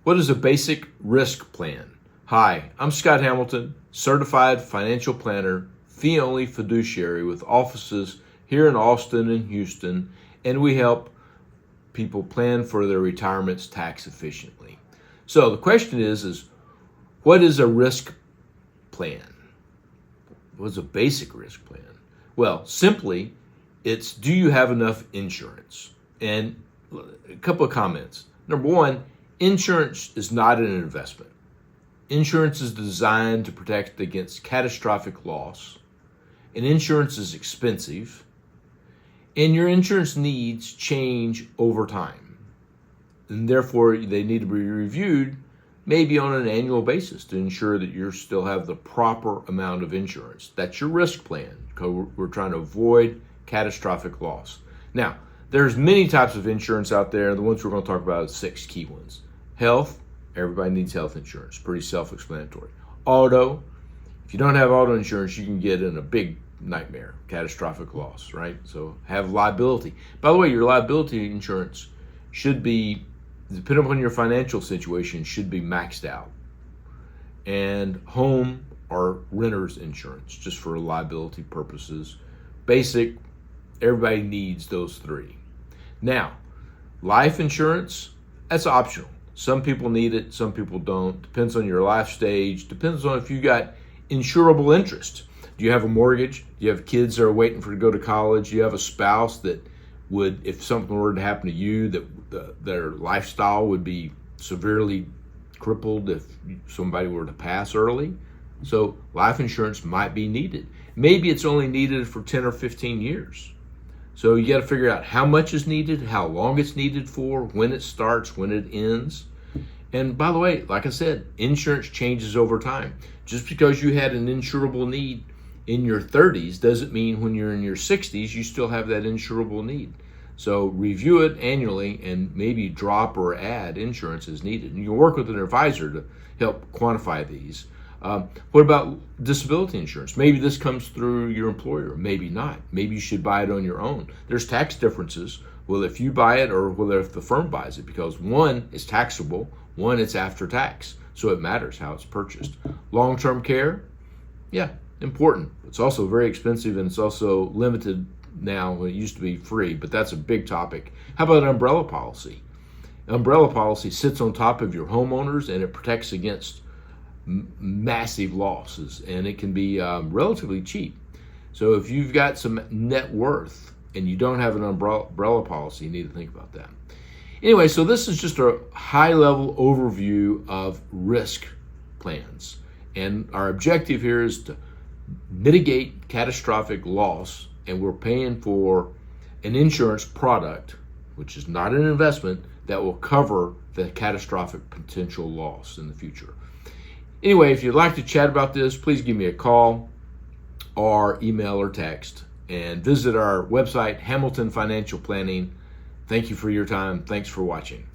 What is a basic risk plan? Hi, I'm Scott Hamilton, certified financial planner, fee-only fiduciary with offices here in Austin and Houston, and we help people plan for their retirements tax efficiently. So the question is what is a risk plan? What's a basic risk plan? Well, simply, it's do you have enough insurance? And a couple of comments. Number one, insurance is not an investment. Insurance is designed to protect against catastrophic loss, and insurance is expensive, and your insurance needs change over time. And therefore, they need to be reviewed maybe on an annual basis to ensure that you still have the proper amount of insurance. That's your risk plan, because we're trying to avoid catastrophic loss. Now, there's many types of insurance out there. The ones we're going to talk about are 6 key ones. Health, everybody needs health insurance, pretty self-explanatory. Auto, if you don't have auto insurance, you can get in a big nightmare, catastrophic loss, right? So have liability. By the way, your liability insurance should be, depending upon your financial situation, should be maxed out. And home or renter's insurance, just for liability purposes. Basic, everybody needs those 3. Now, life insurance, that's optional. Some people need it, some people don't. Depends on your life stage. Depends on if you got insurable interest. Do you have a mortgage? Do you have kids that are waiting to go to college? Do you have a spouse that would, if something were to happen to you, that their lifestyle would be severely crippled if somebody were to pass early? So life insurance might be needed. Maybe it's only needed for 10 or 15 years. So you got to figure out how much is needed, how long it's needed for, when it starts, when it ends. And by the way, like I said, insurance changes over time. Just because you had an insurable need in your 30s doesn't mean when you're in your 60s you still have that insurable need. So review it annually and maybe drop or add insurance as needed. And you can work with an advisor to help quantify these. What about disability insurance? Maybe this comes through your employer, maybe not. Maybe you should buy it on your own. There's tax differences, well, if you buy it or whether if the firm buys it, because one is taxable, one it's after tax, so it matters how it's purchased. Long-term care, yeah, important. It's also very expensive and it's also limited now. It used to be free, but that's a big topic. How about an umbrella policy? Umbrella policy sits on top of your homeowners and it protects against massive losses, and it can be relatively cheap. So if you've got some net worth and you don't have an umbrella policy, you need to think about that. Anyway, so this is just a high-level overview of risk plans, and our objective here is to mitigate catastrophic loss, and we're paying for an insurance product, which is not an investment, that will cover the catastrophic potential loss in the future. Anyway, if you'd like to chat about this, please give me a call or email or text, and visit our website, Hamilton Financial Planning. Thank you for your time. Thanks for watching.